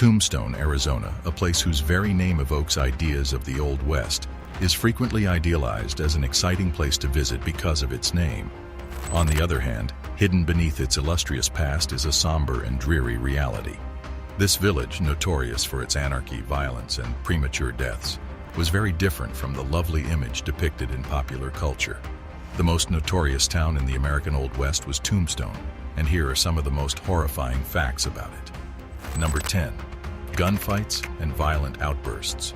Tombstone, Arizona, a place whose very name evokes ideas of the Old West, is frequently idealized as an exciting place to visit because of its name. On the other hand, hidden beneath its illustrious past is a somber and dreary reality. This village, notorious for its anarchy, violence, and premature deaths, was very different from the lovely image depicted in popular culture. The most notorious town in the American Old West was Tombstone, and here are some of the most horrifying facts about it. Number 10. Gunfights and violent outbursts.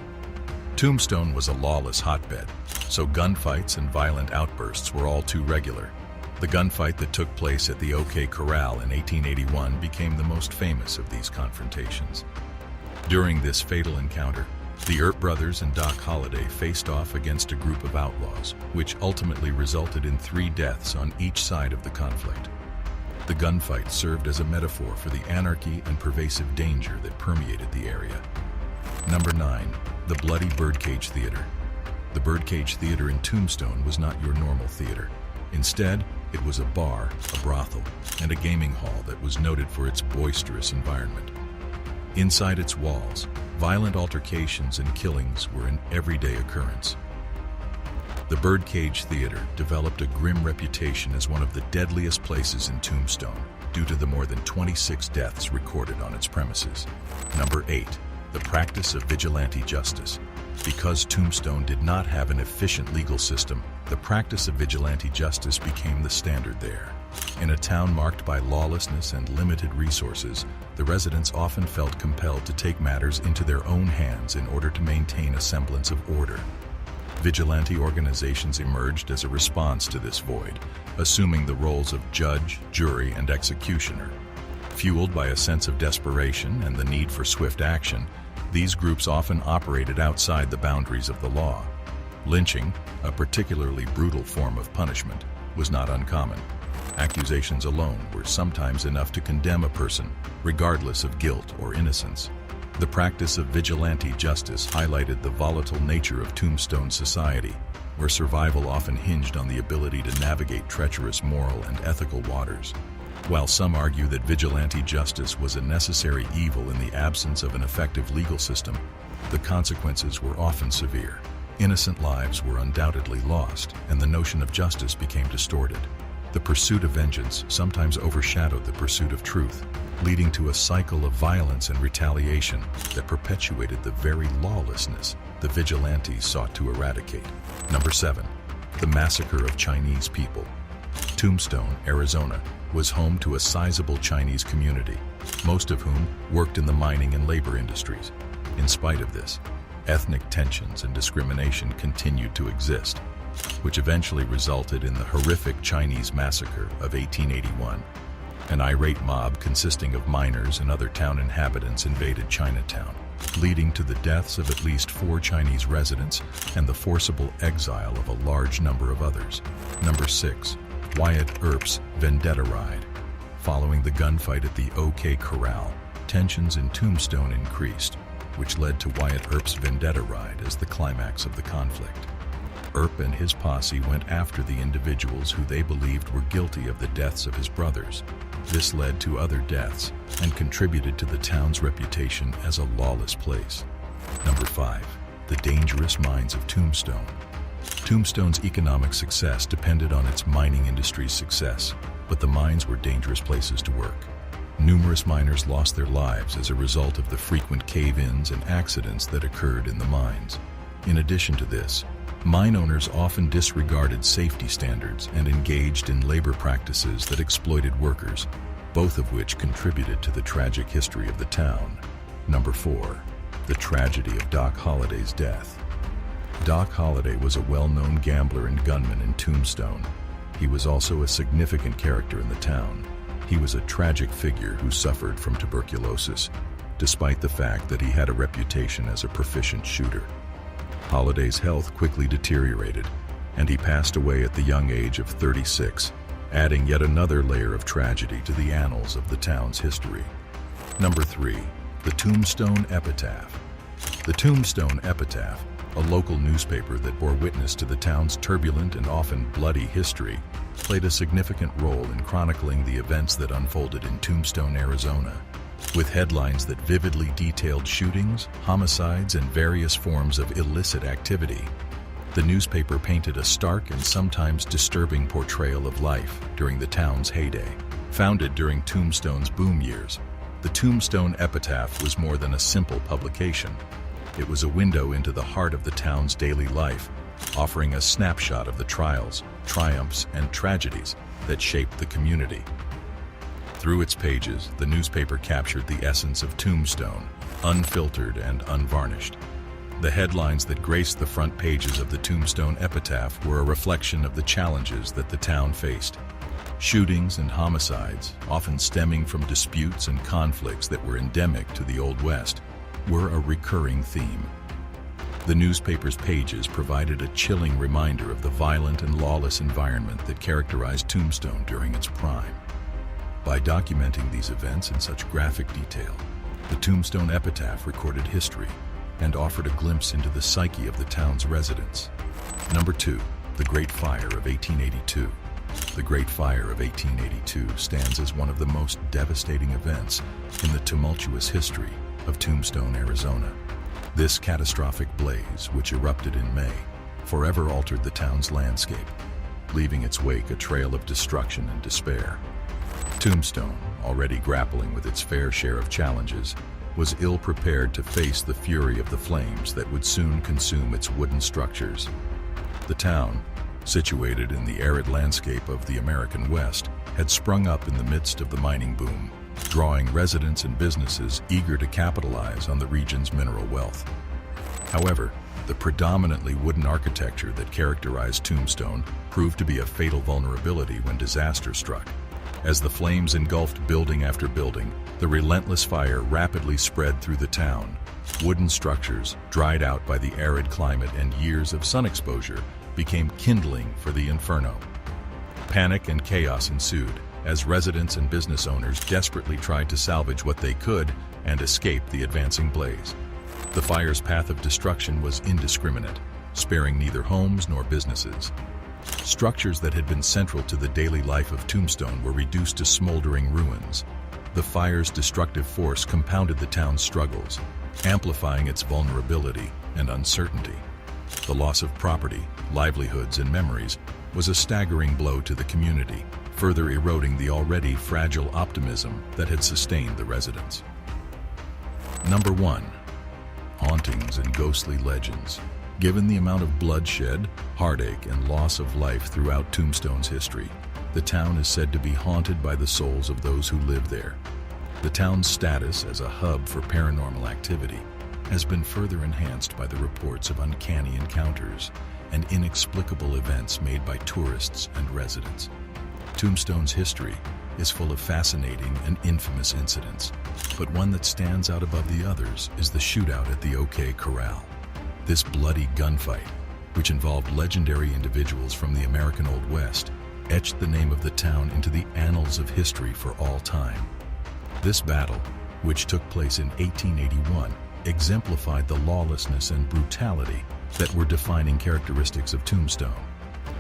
Tombstone was a lawless hotbed, so gunfights and violent outbursts were all too regular. The gunfight that took place at the OK Corral in 1881 became the most famous of these confrontations. During this fatal encounter, the Earp brothers and Doc Holliday faced off against a group of outlaws, which ultimately resulted in 3 deaths on each side of the conflict. The gunfight served as a metaphor for the anarchy and pervasive danger that permeated the area. Number 9. The Bloody Birdcage Theater. The Birdcage Theater in Tombstone was not your normal theater. Instead, it was a bar, a brothel, and a gaming hall that was noted for its boisterous environment. Inside its walls, violent altercations and killings were an everyday occurrence. The Birdcage Theater developed a grim reputation as one of the deadliest places in Tombstone due to the more than 26 deaths recorded on its premises. Number 8. The practice of vigilante justice. Because Tombstone did not have an efficient legal system, the practice of vigilante justice became the standard there. In a town marked by lawlessness and limited resources, the residents often felt compelled to take matters into their own hands in order to maintain a semblance of order. Vigilante organizations emerged as a response to this void, assuming the roles of judge, jury, and executioner. Fueled by a sense of desperation and the need for swift action, these groups often operated outside the boundaries of the law. Lynching, a particularly brutal form of punishment, was not uncommon. Accusations alone were sometimes enough to condemn a person, regardless of guilt or innocence. The practice of vigilante justice highlighted the volatile nature of Tombstone society, where survival often hinged on the ability to navigate treacherous moral and ethical waters. While some argue that vigilante justice was a necessary evil in the absence of an effective legal system, the consequences were often severe. Innocent lives were undoubtedly lost, and the notion of justice became distorted. The pursuit of vengeance sometimes overshadowed the pursuit of truth, leading to a cycle of violence and retaliation that perpetuated the very lawlessness the vigilantes sought to eradicate. Number 7. The Massacre of Chinese People. Tombstone, Arizona, was home to a sizable Chinese community, most of whom worked in the mining and labor industries. In spite of this, ethnic tensions and discrimination continued to exist, which eventually resulted in the horrific Chinese Massacre of 1881. An irate mob consisting of miners and other town inhabitants invaded Chinatown, leading to the deaths of at least 4 Chinese residents and the forcible exile of a large number of others. Number 6. Wyatt Earp's Vendetta Ride. Following the gunfight at the OK Corral, tensions in Tombstone increased, which led to Wyatt Earp's Vendetta Ride as the climax of the conflict. Earp and his posse went after the individuals who they believed were guilty of the deaths of his brothers. This led to other deaths and contributed to the town's reputation as a lawless place. Number 5. The dangerous mines of Tombstone. Tombstone's economic success depended on its mining industry's success, but the mines were dangerous places to work. Numerous miners lost their lives as a result of the frequent cave-ins and accidents that occurred in the mines. In addition to this, mine owners often disregarded safety standards and engaged in labor practices that exploited workers, both of which contributed to the tragic history of the town. Number 4. The tragedy of Doc Holliday's death. Doc Holliday was a well-known gambler and gunman in Tombstone. He was also a significant character in the town. He was a tragic figure who suffered from tuberculosis, despite the fact that he had a reputation as a proficient shooter. Holliday's health quickly deteriorated, and he passed away at the young age of 36, adding yet another layer of tragedy to the annals of the town's history. Number 3. The Tombstone Epitaph. The Tombstone Epitaph, a local newspaper that bore witness to the town's turbulent and often bloody history, played a significant role in chronicling the events that unfolded in Tombstone, Arizona. with headlines that vividly detailed shootings, homicides, and various forms of illicit activity. The newspaper painted a stark and sometimes disturbing portrayal of life during the town's heyday. Founded during Tombstone's boom years, the Tombstone Epitaph was more than a simple publication. It was a window into the heart of the town's daily life, offering a snapshot of the trials, triumphs, and tragedies that shaped the community. Through its pages, the newspaper captured the essence of Tombstone, unfiltered and unvarnished. The headlines that graced the front pages of the Tombstone Epitaph were a reflection of the challenges that the town faced. Shootings and homicides, often stemming from disputes and conflicts that were endemic to the Old West, were a recurring theme. The newspaper's pages provided a chilling reminder of the violent and lawless environment that characterized Tombstone during its prime. By documenting these events in such graphic detail, the Tombstone Epitaph recorded history and offered a glimpse into the psyche of the town's residents. Number 2. The Great Fire of 1882. The Great Fire of 1882 stands as one of the most devastating events in the tumultuous history of Tombstone, Arizona. This catastrophic blaze, which erupted in May, forever altered the town's landscape, leaving its wake a trail of destruction and despair. Tombstone, already grappling with its fair share of challenges, was ill-prepared to face the fury of the flames that would soon consume its wooden structures. The town, situated in the arid landscape of the American West, had sprung up in the midst of the mining boom, drawing residents and businesses eager to capitalize on the region's mineral wealth. However, the predominantly wooden architecture that characterized Tombstone proved to be a fatal vulnerability when disaster struck. As the flames engulfed building after building, the relentless fire rapidly spread through the town. Wooden structures, dried out by the arid climate and years of sun exposure, became kindling for the inferno. Panic and chaos ensued as residents and business owners desperately tried to salvage what they could and escape the advancing blaze. The fire's path of destruction was indiscriminate, sparing neither homes nor businesses. Structures that had been central to the daily life of Tombstone were reduced to smoldering ruins. The fire's destructive force compounded the town's struggles, amplifying its vulnerability and uncertainty. The loss of property, livelihoods, and memories was a staggering blow to the community, further eroding the already fragile optimism that had sustained the residents. Number 1. Hauntings and Ghostly Legends. Given the amount of bloodshed, heartache, and loss of life throughout Tombstone's history, the town is said to be haunted by the souls of those who live there. The town's status as a hub for paranormal activity has been further enhanced by the reports of uncanny encounters and inexplicable events made by tourists and residents. Tombstone's history is full of fascinating and infamous incidents, but one that stands out above the others is the shootout at the OK Corral. This bloody gunfight, which involved legendary individuals from the American Old West, etched the name of the town into the annals of history for all time. This battle, which took place in 1881, exemplified the lawlessness and brutality that were defining characteristics of Tombstone.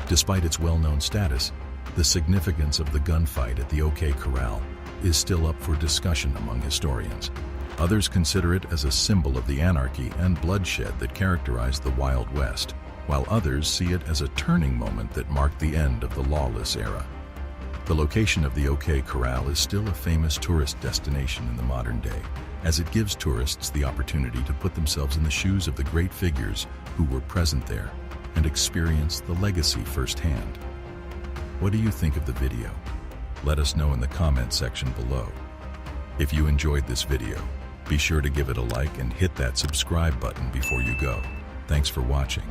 Despite its well-known status, the significance of the gunfight at the OK Corral is still up for discussion among historians. Others consider it as a symbol of the anarchy and bloodshed that characterized the Wild West, while others see it as a turning moment that marked the end of the lawless era. The location of the OK Corral is still a famous tourist destination in the modern day, as it gives tourists the opportunity to put themselves in the shoes of the great figures who were present there and experience the legacy firsthand. What do you think of the video? Let us know in the comment section below. If you enjoyed this video, be sure to give it a like and hit that subscribe button before you go. Thanks for watching.